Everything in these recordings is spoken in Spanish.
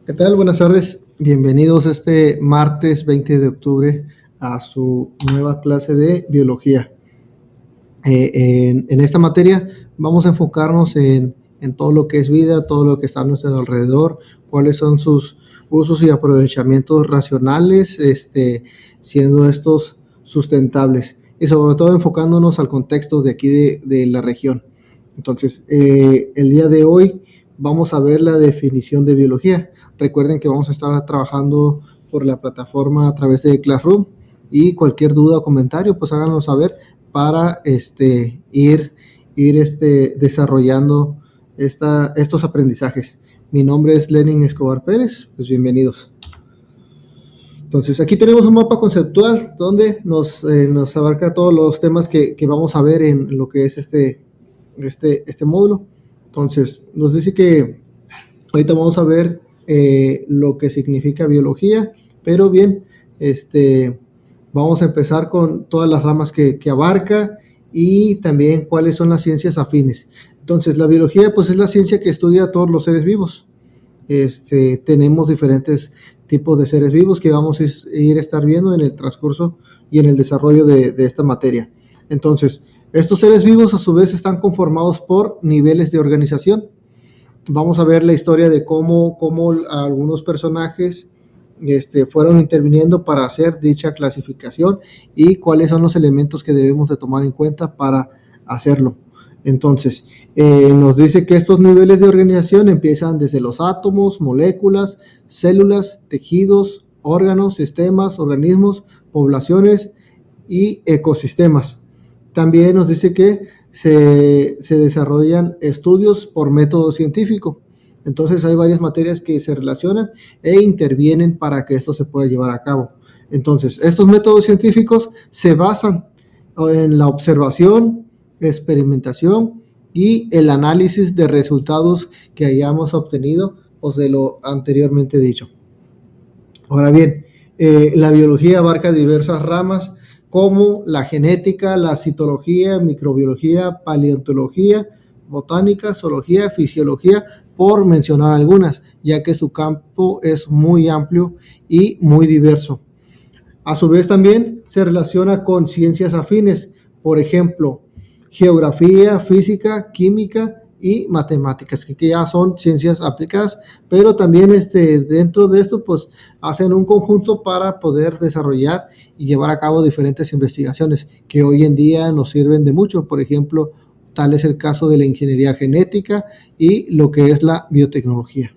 ¿Qué tal? Buenas tardes. Bienvenidos este martes 20 de octubre a su nueva clase de biología. En esta materia vamos a enfocarnos en todo lo que es vida, todo lo que está a nuestro alrededor, cuáles son sus usos y aprovechamientos racionales, siendo estos sustentables y sobre todo enfocándonos al contexto de aquí de la región. Entonces, el día de hoy vamos a ver la definición de biología. Recuerden que vamos a estar trabajando por la plataforma a través de Classroom y cualquier duda o comentario, pues háganos saber para ir desarrollando estos aprendizajes. Mi nombre es Lenin Escobar Pérez, pues bienvenidos. Entonces, aquí tenemos un mapa conceptual donde nos abarca todos los temas que vamos a ver en lo que es este módulo. Entonces, nos dice que ahorita vamos a ver lo que significa biología, pero bien, vamos a empezar con todas las ramas que abarca y también cuáles son las ciencias afines. Entonces, la biología pues es la ciencia que estudia a todos los seres vivos. Tenemos diferentes tipos de seres vivos que vamos a estar viendo en el transcurso y en el desarrollo de esta materia. Entonces, estos seres vivos a su vez están conformados por niveles de organización. Vamos a ver la historia de cómo algunos personajes fueron interviniendo para hacer dicha clasificación y cuáles son los elementos que debemos de tomar en cuenta para hacerlo. Entonces, nos dice que estos niveles de organización empiezan desde los átomos, moléculas, células, tejidos, órganos, sistemas, organismos, poblaciones y ecosistemas. También nos dice que se desarrollan estudios por método científico. Entonces hay varias materias que se relacionan e intervienen para que esto se pueda llevar a cabo. Entonces, estos métodos científicos se basan en la observación, experimentación y el análisis de resultados que hayamos obtenido o de lo anteriormente dicho. Ahora bien, la biología abarca diversas ramas como la genética, la citología, microbiología, paleontología, botánica, zoología, fisiología, por mencionar algunas, ya que su campo es muy amplio y muy diverso. A su vez también se relaciona con ciencias afines, por ejemplo, geografía, física, química y matemáticas, que ya son ciencias aplicadas, pero también dentro de esto pues hacen un conjunto para poder desarrollar y llevar a cabo diferentes investigaciones que hoy en día nos sirven de mucho. Por ejemplo, tal es el caso de la ingeniería genética y lo que es la biotecnología.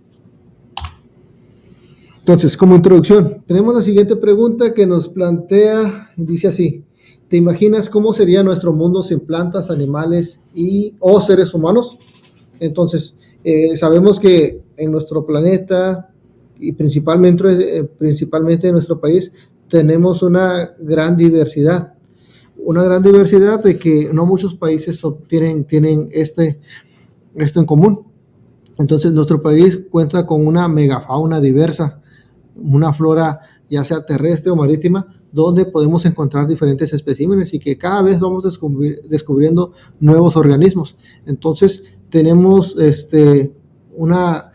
Entonces, como introducción, tenemos la siguiente pregunta que nos plantea, dice así: ¿te imaginas cómo sería nuestro mundo sin plantas, animales o seres humanos? Entonces, sabemos que en nuestro planeta y principalmente en nuestro país tenemos una gran diversidad de que no muchos países tienen esto en común. Entonces, nuestro país cuenta con una megafauna diversa, una flora ya sea terrestre o marítima, donde podemos encontrar diferentes especímenes y que cada vez vamos descubriendo nuevos organismos. Entonces, tenemos una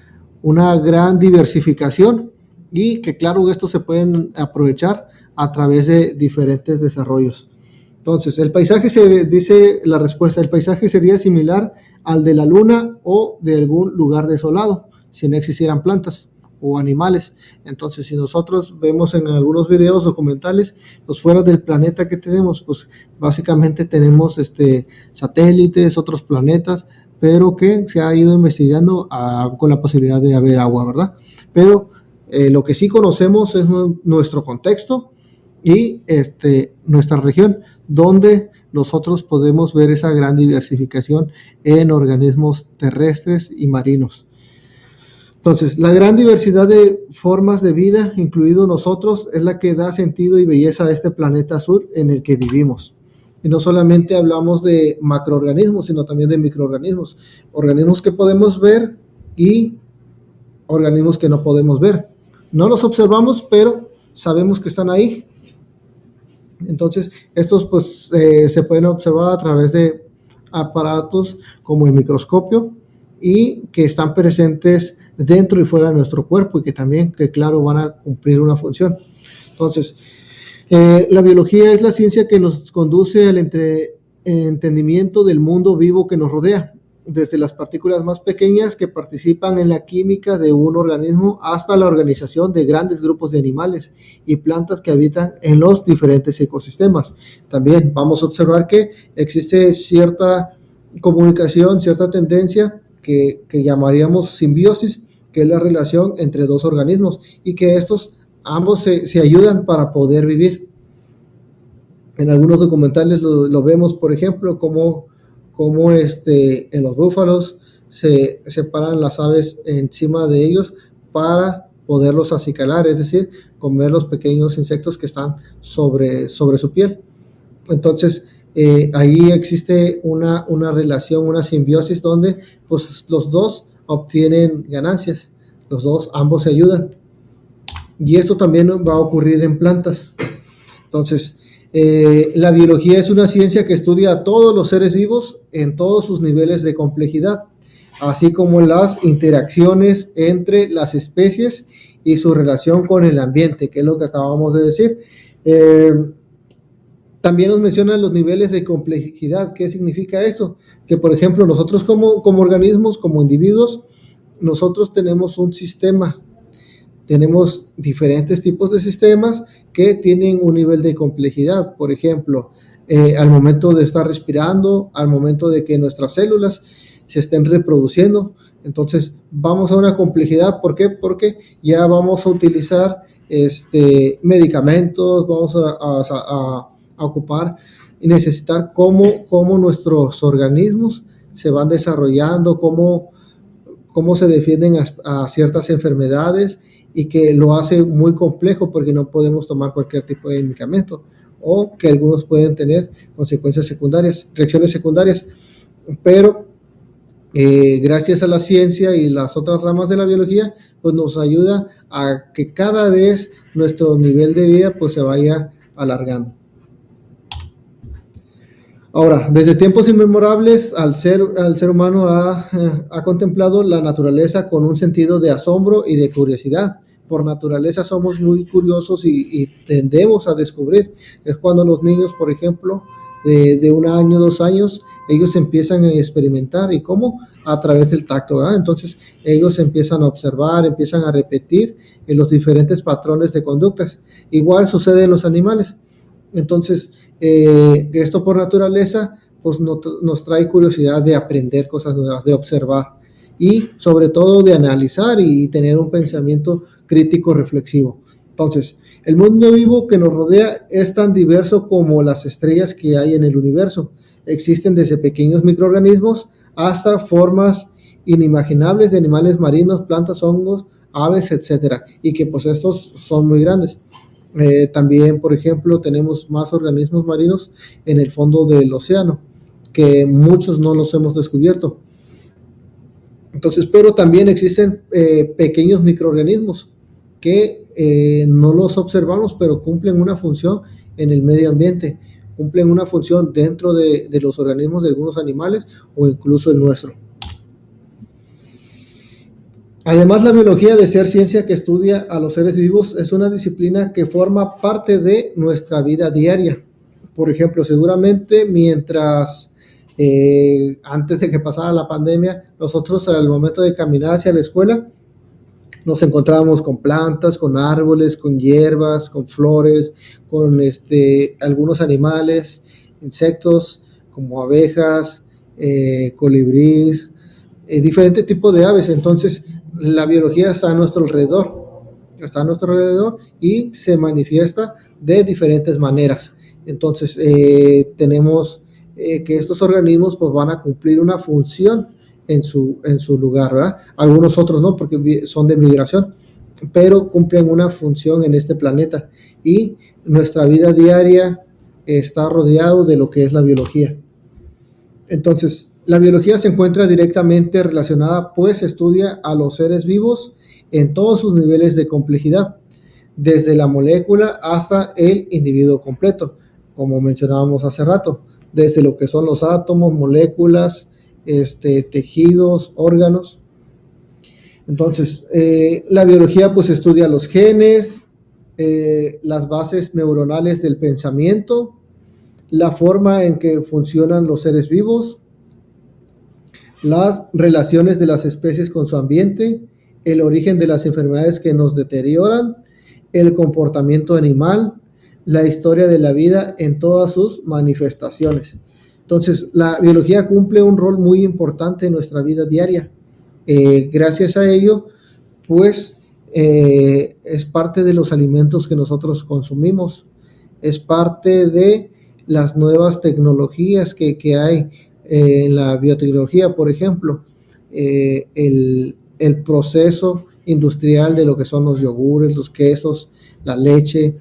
gran diversificación y que claro, estos se pueden aprovechar a través de diferentes desarrollos. Entonces, el paisaje dice la respuesta, el paisaje sería similar al de la luna o de algún lugar desolado, si no existieran plantas o animales. Entonces, si nosotros vemos en algunos videos documentales, pues fuera del planeta que tenemos, pues básicamente tenemos satélites, otros planetas, pero que se ha ido investigando con la posibilidad de haber agua, ¿verdad? Pero lo que sí conocemos es nuestro contexto y nuestra región, donde nosotros podemos ver esa gran diversificación en organismos terrestres y marinos. Entonces, la gran diversidad de formas de vida, incluido nosotros, es la que da sentido y belleza a este planeta azul en el que vivimos. Y no solamente hablamos de macroorganismos, sino también de microorganismos, organismos que podemos ver y organismos que no podemos ver. No los observamos, pero sabemos que están ahí. Entonces, estos pues se pueden observar a través de aparatos como el microscopio, y que están presentes dentro y fuera de nuestro cuerpo y que también, que claro, van a cumplir una función. Entonces, la biología es la ciencia que nos conduce al entendimiento del mundo vivo que nos rodea, desde las partículas más pequeñas que participan en la química de un organismo hasta la organización de grandes grupos de animales y plantas que habitan en los diferentes ecosistemas. También vamos a observar que existe cierta comunicación, cierta tendencia que llamaríamos simbiosis, que es la relación entre dos organismos y que estos ambos se ayudan para poder vivir. En algunos documentales lo vemos, por ejemplo, como en los búfalos se paran las aves encima de ellos para poderlos acicalar, es decir, comer los pequeños insectos que están sobre su piel. Entonces, ahí existe una relación, una simbiosis donde pues, los dos obtienen ganancias, ambos se ayudan. Y esto también va a ocurrir en plantas. Entonces, la biología es una ciencia que estudia a todos los seres vivos en todos sus niveles de complejidad, así como las interacciones entre las especies y su relación con el ambiente, que es lo que acabamos de decir. También nos mencionan los niveles de complejidad. ¿Qué significa esto? Que, por ejemplo, nosotros como organismos, como individuos, nosotros tenemos un sistema. Tenemos diferentes tipos de sistemas que tienen un nivel de complejidad. Por ejemplo, al momento de estar respirando, al momento de que nuestras células se estén reproduciendo. Entonces, vamos a una complejidad. ¿Por qué? Porque ya vamos a utilizar medicamentos, vamos a ocupar y necesitar cómo nuestros organismos se van desarrollando, cómo se defienden a ciertas enfermedades, y que lo hace muy complejo porque no podemos tomar cualquier tipo de medicamento o que algunos pueden tener consecuencias secundarias, reacciones secundarias. Pero gracias a la ciencia y las otras ramas de la biología, pues nos ayuda a que cada vez nuestro nivel de vida pues se vaya alargando. Ahora, desde tiempos inmemorables, al ser humano ha contemplado la naturaleza con un sentido de asombro y de curiosidad. Por naturaleza somos muy curiosos y tendemos a descubrir. Es cuando los niños, por ejemplo, de 1 año, 2 años, ellos empiezan a experimentar. ¿Y cómo? A través del tacto, ¿verdad? Entonces, ellos empiezan a observar, empiezan a repetir los diferentes patrones de conductas. Igual sucede en los animales. Entonces, esto por naturaleza pues nos trae curiosidad de aprender cosas nuevas, de observar y sobre todo de analizar y tener un pensamiento crítico reflexivo. Entonces, el mundo vivo que nos rodea es tan diverso como las estrellas que hay en el universo. Existen desde pequeños microorganismos hasta formas inimaginables de animales marinos, plantas, hongos, aves, etcétera, y que pues estos son muy grandes. También, por ejemplo, tenemos más organismos marinos en el fondo del océano, que muchos no los hemos descubierto. Entonces, pero también existen pequeños microorganismos que no los observamos, pero cumplen una función en el medio ambiente, cumplen una función dentro de los organismos de algunos animales o incluso el nuestro. Además, la biología, de ser ciencia que estudia a los seres vivos, es una disciplina que forma parte de nuestra vida diaria. Por ejemplo, seguramente mientras antes de que pasara la pandemia, nosotros al momento de caminar hacia la escuela nos encontrábamos con plantas, con árboles, con hierbas, con flores, con algunos animales, insectos como abejas, colibríes, diferentes tipos de aves. Entonces, la biología está a nuestro alrededor y se manifiesta de diferentes maneras. Entonces, tenemos que estos organismos pues van a cumplir una función en su lugar, ¿verdad? Algunos otros no, porque son de migración, pero cumplen una función en este planeta y nuestra vida diaria está rodeado de lo que es la biología. Entonces, la biología se encuentra directamente relacionada, pues estudia a los seres vivos en todos sus niveles de complejidad, desde la molécula hasta el individuo completo, como mencionábamos hace rato, desde lo que son los átomos, moléculas, tejidos, órganos. Entonces, la biología pues estudia los genes, las bases neuronales del pensamiento, la forma en que funcionan los seres vivos, las relaciones de las especies con su ambiente, el origen de las enfermedades que nos deterioran, el comportamiento animal, la historia de la vida en todas sus manifestaciones. Entonces, la biología cumple un rol muy importante en nuestra vida diaria. Gracias a ello, pues, es parte de los alimentos que nosotros consumimos, es parte de las nuevas tecnologías que hay en la biotecnología, por ejemplo, el proceso industrial de lo que son los yogures, los quesos, la leche,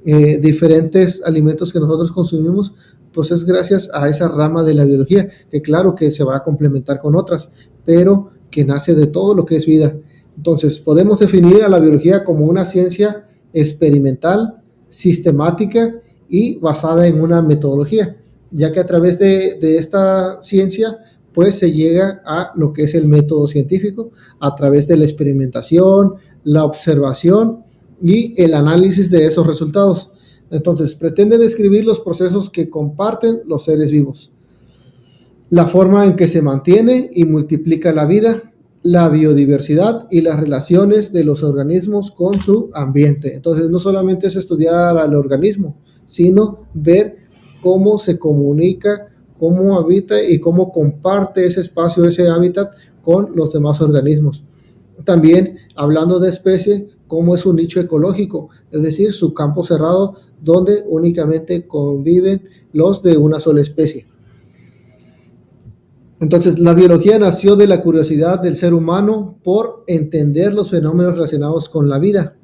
diferentes alimentos que nosotros consumimos, pues es gracias a esa rama de la biología, que claro que se va a complementar con otras, pero que nace de todo lo que es vida. Entonces, podemos definir a la biología como una ciencia experimental, sistemática y basada en una metodología, ya que a través de esta ciencia pues se llega a lo que es el método científico a través de la experimentación, la observación y el análisis de esos resultados. Entonces, pretende describir los procesos que comparten los seres vivos, la forma en que se mantiene y multiplica la vida, la biodiversidad y las relaciones de los organismos con su ambiente. Entonces, no solamente es estudiar al organismo, sino ver cómo se comunica, cómo habita y cómo comparte ese espacio, ese hábitat con los demás organismos. También, hablando de especie, cómo es su nicho ecológico, es decir, su campo cerrado donde únicamente conviven los de una sola especie. Entonces, la biología nació de la curiosidad del ser humano por entender los fenómenos relacionados con la vida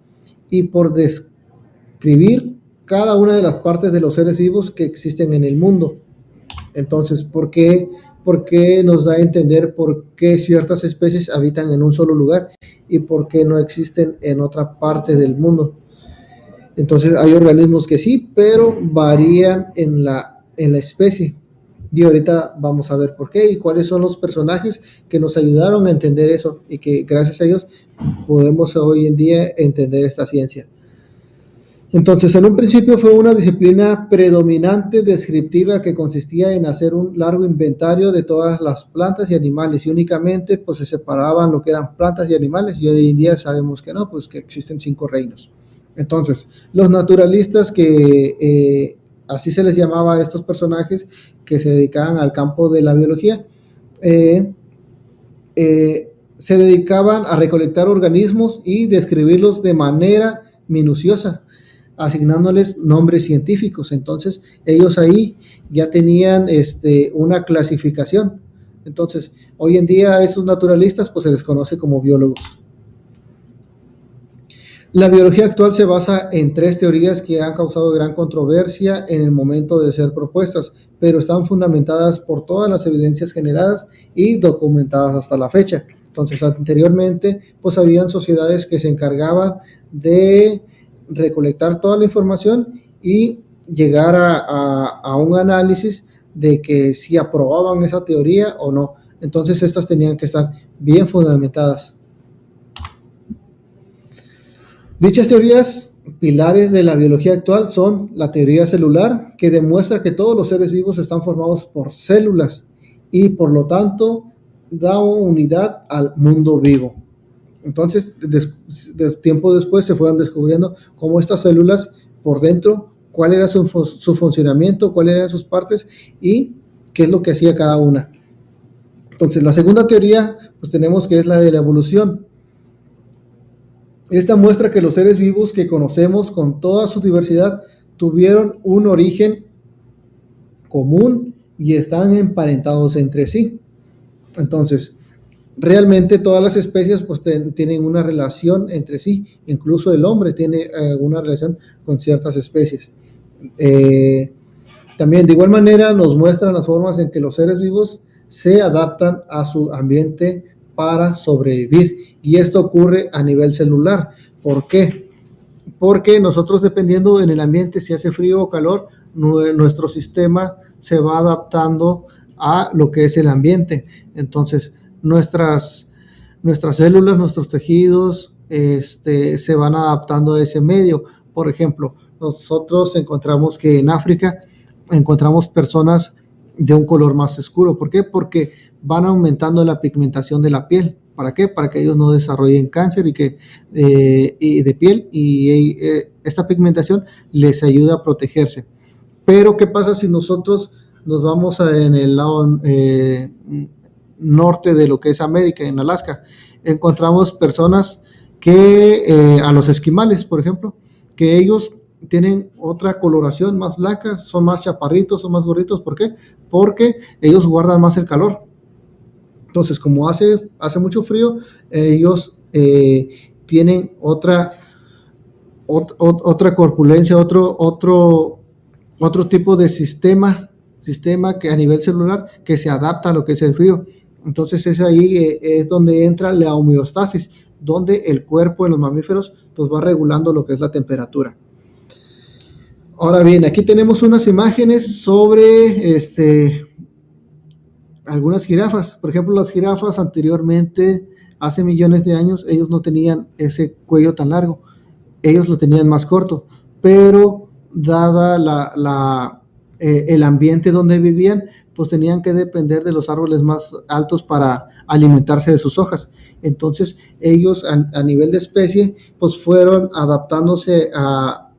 y por describir cada una de las partes de los seres vivos que existen en el mundo. Entonces, ¿por qué nos da a entender por qué ciertas especies habitan en un solo lugar y por qué no existen en otra parte del mundo? Entonces, hay organismos que sí, pero varían en la especie. Y ahorita vamos a ver por qué y cuáles son los personajes que nos ayudaron a entender eso y que gracias a ellos podemos hoy en día entender esta ciencia. Entonces, en un principio fue una disciplina predominante descriptiva que consistía en hacer un largo inventario de todas las plantas y animales y únicamente pues se separaban lo que eran plantas y animales y hoy en día sabemos que no, pues que existen 5 reinos. Entonces, los naturalistas que así se les llamaba a estos personajes que se dedicaban al campo de la biología, se dedicaban a recolectar organismos y describirlos de manera minuciosa, asignándoles nombres científicos. Entonces, ellos ahí ya tenían una clasificación. Entonces, hoy en día a estos naturalistas pues se les conoce como biólogos. La biología actual se basa en 3 teorías que han causado gran controversia en el momento de ser propuestas, pero están fundamentadas por todas las evidencias generadas y documentadas hasta la fecha. Entonces, anteriormente, pues habían sociedades que se encargaban de recolectar toda la información y llegar a un análisis de que si aprobaban esa teoría o no. Entonces, estas tenían que estar bien fundamentadas. Dichas teorías pilares de la biología actual son la teoría celular, que demuestra que todos los seres vivos están formados por células y por lo tanto da unidad al mundo vivo. Entonces, tiempo después se fueron descubriendo cómo estas células por dentro, cuál era su funcionamiento, cuáles eran sus partes y qué es lo que hacía cada una. Entonces, la segunda teoría, pues tenemos que es la de la evolución. Esta muestra que los seres vivos que conocemos con toda su diversidad tuvieron un origen común y están emparentados entre sí. Entonces, realmente todas las especies pues tienen una relación entre sí, incluso el hombre tiene una relación con ciertas especies. También de igual manera nos muestran las formas en que los seres vivos se adaptan a su ambiente para sobrevivir y esto ocurre a nivel celular. ¿Por qué? Porque nosotros dependiendo en el ambiente si hace frío o calor, nuestro sistema se va adaptando a lo que es el ambiente. Entonces, nuestras células, nuestros tejidos, se van adaptando a ese medio. Por ejemplo, nosotros encontramos que en África encontramos personas de un color más oscuro. ¿Por qué? Porque van aumentando la pigmentación de la piel. ¿Para qué? Para que ellos no desarrollen cáncer y de piel, y esta pigmentación les ayuda a protegerse. Pero ¿qué pasa si nosotros nos vamos en el lado norte de lo que es América, en Alaska? Encontramos personas que, a los esquimales, por ejemplo, que ellos tienen otra coloración más blanca, son más chaparritos, son más gorditos. ¿Por qué? Porque ellos guardan más el calor. Entonces, como hace mucho frío, ellos tienen otra corpulencia, otro tipo de sistema que a nivel celular que se adapta a lo que es el frío. Entonces es ahí es donde entra la homeostasis, donde el cuerpo en los mamíferos pues va regulando lo que es la temperatura. Ahora bien, aquí tenemos unas imágenes sobre algunas jirafas. Por ejemplo, las jirafas anteriormente, hace millones de años, ellos no tenían ese cuello tan largo, ellos lo tenían más corto, pero dada el ambiente donde vivían, pues tenían que depender de los árboles más altos para alimentarse de sus hojas. Entonces ellos a nivel de especie pues fueron adaptándose a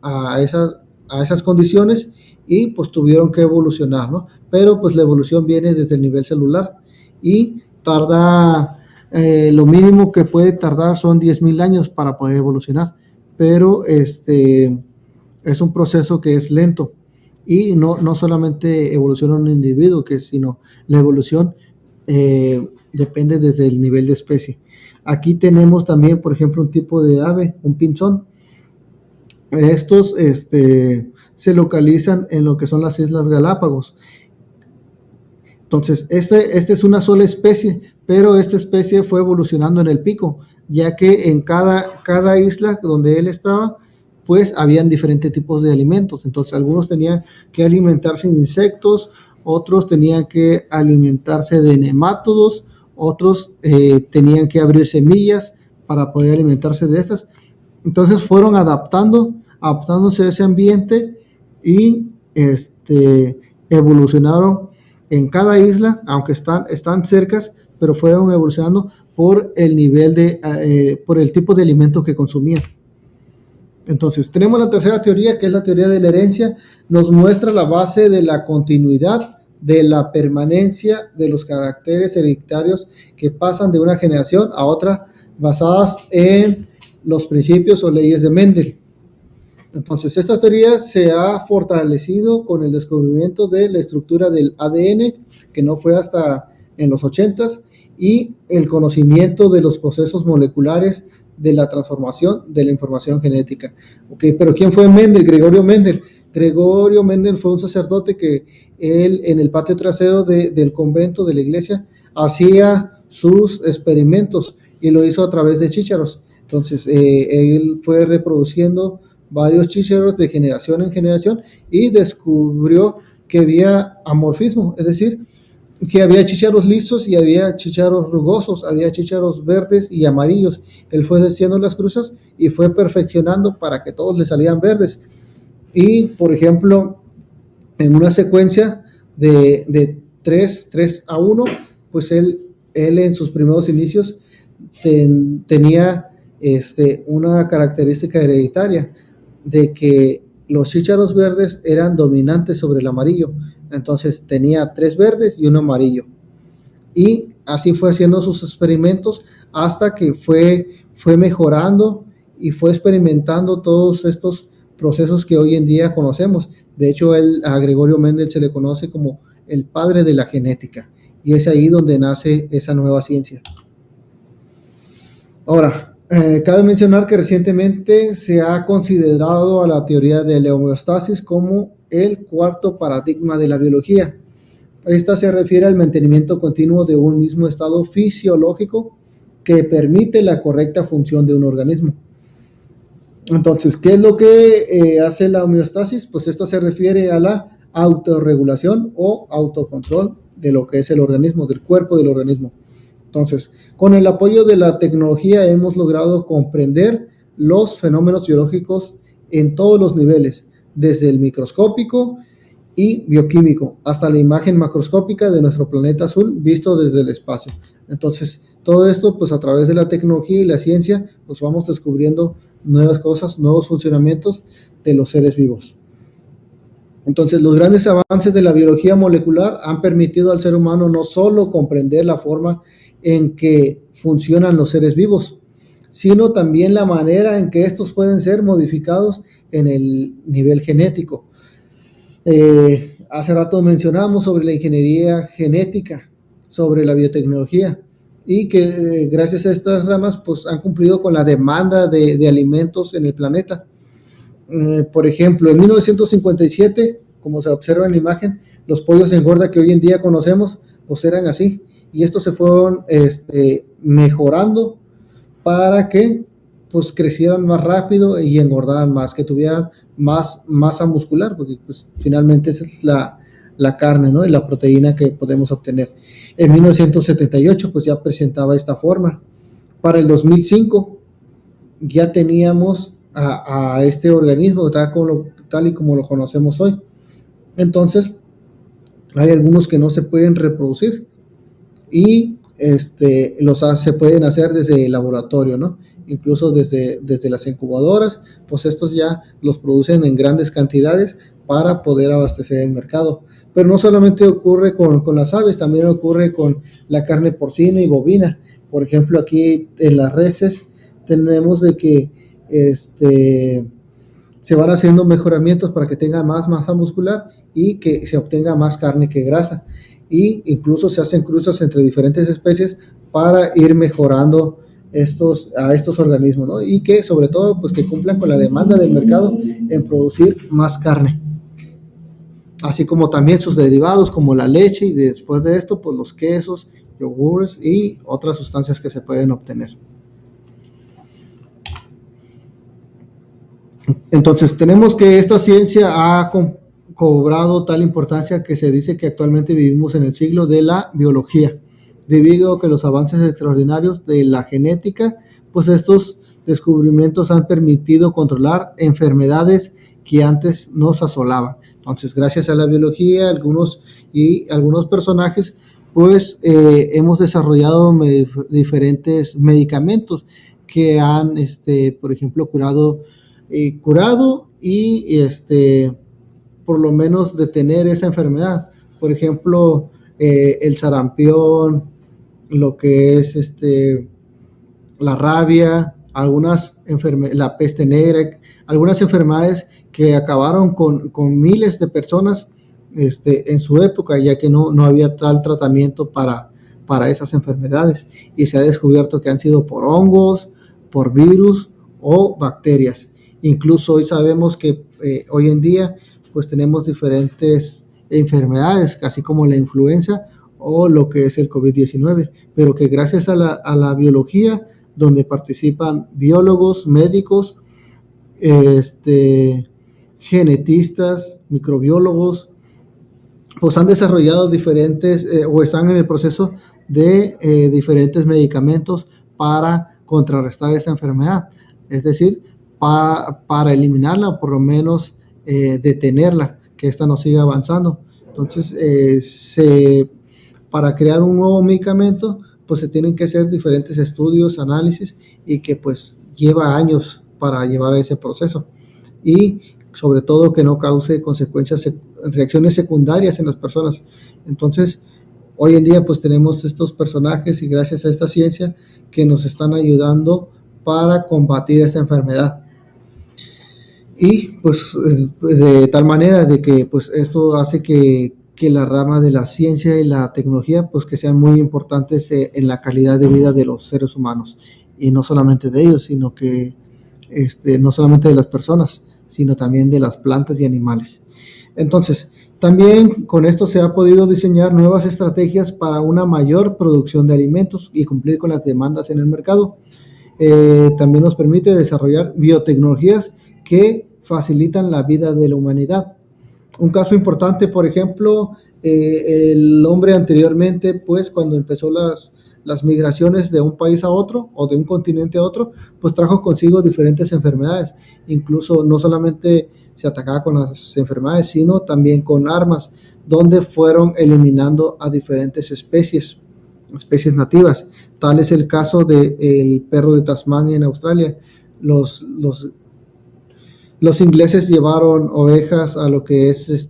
esas condiciones, y pues tuvieron que evolucionar, ¿no? Pero pues la evolución viene desde el nivel celular y tarda, lo mínimo que puede tardar son 10,000 años para poder evolucionar, pero es un proceso que es lento, y no solamente evoluciona un individuo, sino la evolución depende desde el nivel de especie. Aquí tenemos también, por ejemplo, un tipo de ave, un pinzón. Estos se localizan en lo que son las Islas Galápagos. Entonces, esta es una sola especie, pero esta especie fue evolucionando en el pico, ya que en cada isla donde él estaba, pues habían diferentes tipos de alimentos. Entonces, algunos tenían que alimentarse de insectos, otros tenían que alimentarse de nemátodos, otros tenían que abrir semillas para poder alimentarse de estas. Entonces fueron adaptándose a ese ambiente, y evolucionaron en cada isla, aunque están cercas, pero fueron evolucionando por el nivel por el tipo de alimento que consumían. Entonces tenemos la tercera teoría, que es la teoría de la herencia. Nos muestra la base de la continuidad, de la permanencia de los caracteres hereditarios que pasan de una generación a otra, basadas en los principios o leyes de Mendel. Entonces, esta teoría se ha fortalecido con el descubrimiento de la estructura del ADN, que no fue hasta en los 80s, y el conocimiento de los procesos moleculares de la transformación de la información genética. Okay, pero ¿quién fue Mendel? Gregorio Mendel. Gregorio Mendel fue un sacerdote que él, en el patio trasero del convento, de la iglesia, hacía sus experimentos, y lo hizo a través de chícharos. Entonces, él fue reproduciendo varios chícharos de generación en generación, y descubrió que había amorfismo, es decir, que había chícharos lisos y había chícharos rugosos, había chícharos verdes y amarillos. Él fue haciendo las cruzas y fue perfeccionando para que todos le salían verdes. Y, por ejemplo, en una secuencia de 3-1, pues él en sus primeros inicios tenía una característica hereditaria de que los chícharos verdes eran dominantes sobre el amarillo. Entonces tenía 3 verdes y 1 amarillo. Y así fue haciendo sus experimentos hasta que fue mejorando y fue experimentando todos estos procesos que hoy en día conocemos. De hecho, a Gregorio Mendel se le conoce como el padre de la genética, y es ahí donde nace esa nueva ciencia. Ahora, cabe mencionar que recientemente se ha considerado a la teoría de la homeostasis como el cuarto paradigma de la biología. Esta se refiere al mantenimiento continuo de un mismo estado fisiológico que permite la correcta función de un organismo. Entonces, ¿qué es lo que hace la homeostasis? Pues esta se refiere a la autorregulación o autocontrol de lo que es el organismo, del cuerpo del organismo. Entonces, con el apoyo de la tecnología hemos logrado comprender los fenómenos biológicos en todos los niveles, desde el microscópico y bioquímico hasta la imagen macroscópica de nuestro planeta azul visto desde el espacio. Entonces, todo esto, pues a través de la tecnología y la ciencia, pues vamos descubriendo nuevas cosas, nuevos funcionamientos de los seres vivos. Entonces, los grandes avances de la biología molecular han permitido al ser humano no solo comprender la forma en que funcionan los seres vivos, sino también la manera en que estos pueden ser modificados en el nivel genético. Hace rato mencionamos sobre la ingeniería genética, sobre la biotecnología, y que gracias a estas ramas pues han cumplido con la demanda de alimentos en el planeta. Por ejemplo, en 1957, como se observa en la imagen, los pollos de engorda que hoy en día conocemos pues eran así, y estos se fueron mejorando para que pues crecieran más rápido y engordaran más, que tuvieran más masa muscular, porque pues finalmente esa es la carne, ¿no? Y la proteína que podemos obtener. En 1978 pues ya presentaba esta forma. Para el 2005 ya teníamos a este organismo tal y como lo conocemos hoy. Entonces hay algunos que no se pueden reproducir y se pueden hacer desde el laboratorio, ¿no? Incluso desde las incubadoras, pues estos ya los producen en grandes cantidades para poder abastecer el mercado. Pero no solamente ocurre con las aves, también ocurre con la carne porcina y bovina. Por ejemplo, aquí en las reses tenemos de que se van haciendo mejoramientos para que tenga más masa muscular y que se obtenga más carne que grasa. Y incluso se hacen cruzas entre diferentes especies para ir mejorando a estos organismos, ¿no? Y que sobre todo pues que cumplan con la demanda del mercado en producir más carne, así como también sus derivados como la leche, y después de esto pues los quesos, yogures y otras sustancias que se pueden obtener. Entonces tenemos que esta ciencia ha cobrado tal importancia que se dice que actualmente vivimos en el siglo de la biología, debido a que los avances extraordinarios de la genética, pues estos descubrimientos han permitido controlar enfermedades que antes nos asolaban. Entonces, gracias a la biología, algunos personajes, pues hemos desarrollado diferentes medicamentos que han, por ejemplo, curado y por lo menos detener esa enfermedad. Por ejemplo, el sarampión, lo que es la rabia, la peste negra, algunas enfermedades que acabaron con miles de personas en su época, ya que no había tal tratamiento para esas enfermedades, y se ha descubierto que han sido por hongos, por virus o bacterias. Incluso hoy sabemos que hoy en día pues tenemos diferentes enfermedades, así como la influenza o lo que es el COVID-19, pero que gracias a la biología, donde participan biólogos, médicos, genetistas, microbiólogos, pues han desarrollado diferentes o están en el proceso de diferentes medicamentos para contrarrestar esta enfermedad, es decir, para eliminarla o por lo menos detenerla, que esta no siga avanzando. Entonces, para crear un nuevo medicamento, pues se tienen que hacer diferentes estudios, análisis, y que pues lleva años para llevar a ese proceso. Y sobre todo que no cause consecuencias, reacciones secundarias en las personas. Entonces, hoy en día pues tenemos estos personajes y gracias a esta ciencia que nos están ayudando para combatir esta enfermedad. Y pues de tal manera de que pues esto hace que la rama de la ciencia y la tecnología pues que sean muy importantes en la calidad de vida de los seres humanos, y no solamente de ellos, sino que no solamente de las personas, sino también de las plantas y animales. Entonces, también con esto se ha podido diseñar nuevas estrategias para una mayor producción de alimentos y cumplir con las demandas en el mercado. También nos permite desarrollar biotecnologías que facilitan la vida de la humanidad. Un caso importante, por ejemplo, el hombre anteriormente, pues cuando empezó las migraciones de un país a otro o de un continente a otro, pues trajo consigo diferentes enfermedades. Incluso no solamente se atacaba con las enfermedades, sino también con armas, donde fueron eliminando a diferentes especies nativas. Tal es el caso del perro de Tasmania en Australia. Los ingleses llevaron ovejas a lo que es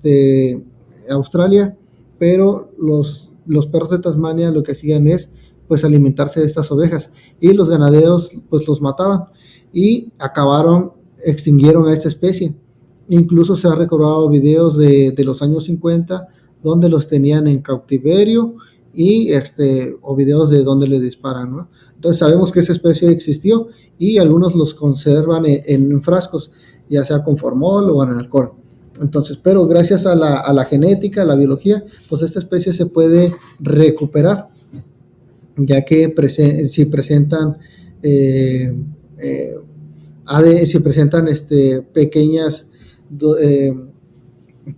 Australia, pero los perros de Tasmania lo que hacían es pues alimentarse de estas ovejas, y los ganaderos pues los mataban y extinguieron a esta especie. Incluso se ha recordado videos de los años 50 donde los tenían en cautiverio, o videos de donde le disparan, ¿no? Entonces sabemos que esa especie existió, y algunos los conservan en frascos, ya sea con formol o en alcohol. Entonces, pero gracias a la genética, a la biología, pues esta especie se puede recuperar, ya que si presentan si presentan eh,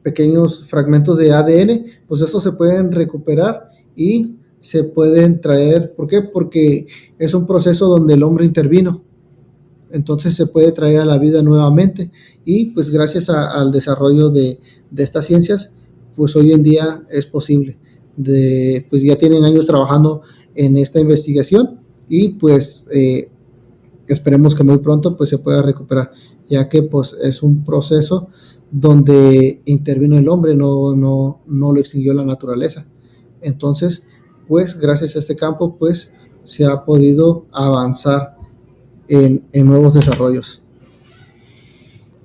pequeños fragmentos de ADN, pues esos se pueden recuperar y se pueden traer. ¿Por qué? Porque es un proceso donde el hombre intervino, entonces se puede traer a la vida nuevamente, y pues gracias al desarrollo de estas ciencias, pues hoy en día es posible. Pues ya tienen años trabajando en esta investigación, y pues esperemos que muy pronto pues se pueda recuperar, ya que pues es un proceso donde intervino el hombre, no lo extinguió la naturaleza. Entonces, pues gracias a este campo pues se ha podido avanzar en nuevos desarrollos.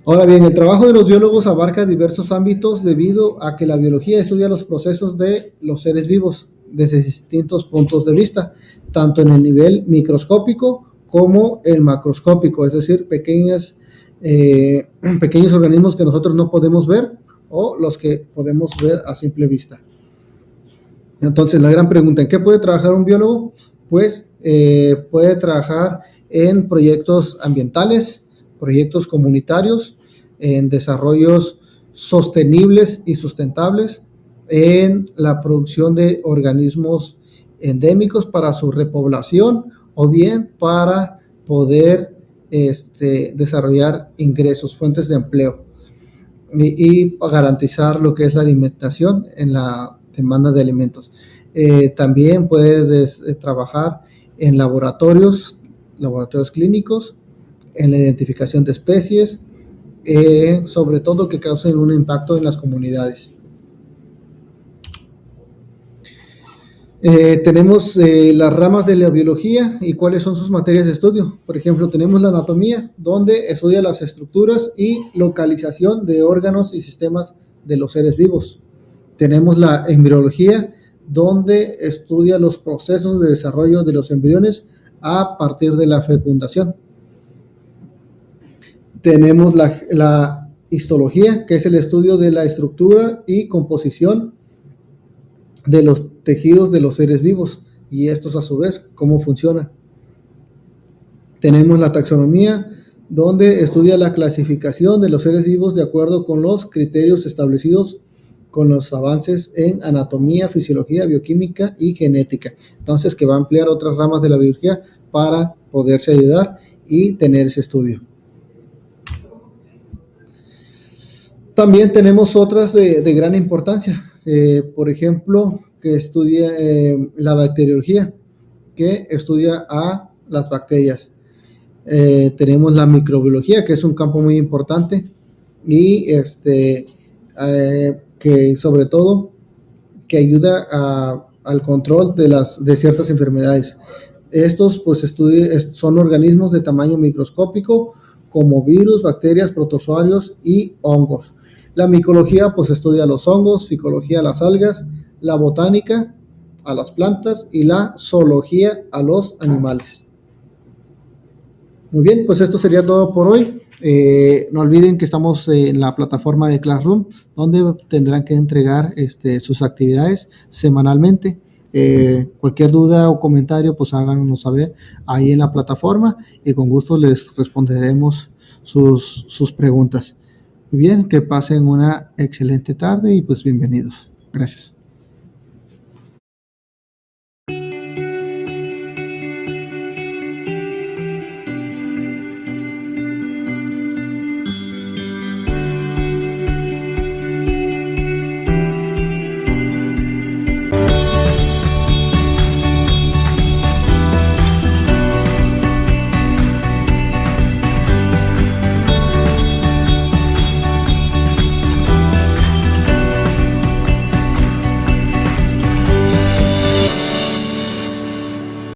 Ahora bien, el trabajo de los biólogos abarca diversos ámbitos debido a que la biología estudia los procesos de los seres vivos desde distintos puntos de vista, tanto en el nivel microscópico como el macroscópico, es decir, pequeños organismos que nosotros no podemos ver, o los que podemos ver a simple vista. Entonces, la gran pregunta, ¿en qué puede trabajar un biólogo? Pues puede trabajar en proyectos ambientales, proyectos comunitarios, en desarrollos sostenibles y sustentables, en la producción de organismos endémicos para su repoblación, o bien para poder desarrollar ingresos, fuentes de empleo, y garantizar lo que es la alimentación en la demanda de alimentos. También puede trabajar en laboratorios clínicos, en la identificación de especies, sobre todo que causen un impacto en las comunidades. Tenemos las ramas de la biología y cuáles son sus materias de estudio. Por ejemplo, tenemos la anatomía, donde estudia las estructuras y localización de órganos y sistemas de los seres vivos. Tenemos la embriología, donde estudia los procesos de desarrollo de los embriones a partir de la fecundación. Tenemos la histología, que es el estudio de la estructura y composición de los tejidos de los seres vivos, y estos a su vez cómo funcionan. Tenemos la taxonomía, donde estudia la clasificación de los seres vivos de acuerdo con los criterios establecidos con los avances en anatomía, fisiología, bioquímica y genética. Entonces, que va a ampliar otras ramas de la biología para poderse ayudar y tener ese estudio. También tenemos otras de gran importancia, por ejemplo, que estudia la bacteriología, que estudia a las bacterias. Tenemos la microbiología, que es un campo muy importante, y que sobre todo que ayuda al control de ciertas enfermedades. Estos pues son organismos de tamaño microscópico, como virus, bacterias, protozoarios y hongos. La micología pues estudia los hongos, ficología las algas, la botánica a las plantas, y la zoología a los animales. Muy bien, pues esto sería todo por hoy. No olviden que estamos en la plataforma de Classroom, donde tendrán que entregar sus actividades semanalmente. Cualquier duda o comentario, pues háganos saber ahí en la plataforma, y con gusto les responderemos sus preguntas. Muy bien, que pasen una excelente tarde y pues bienvenidos. Gracias.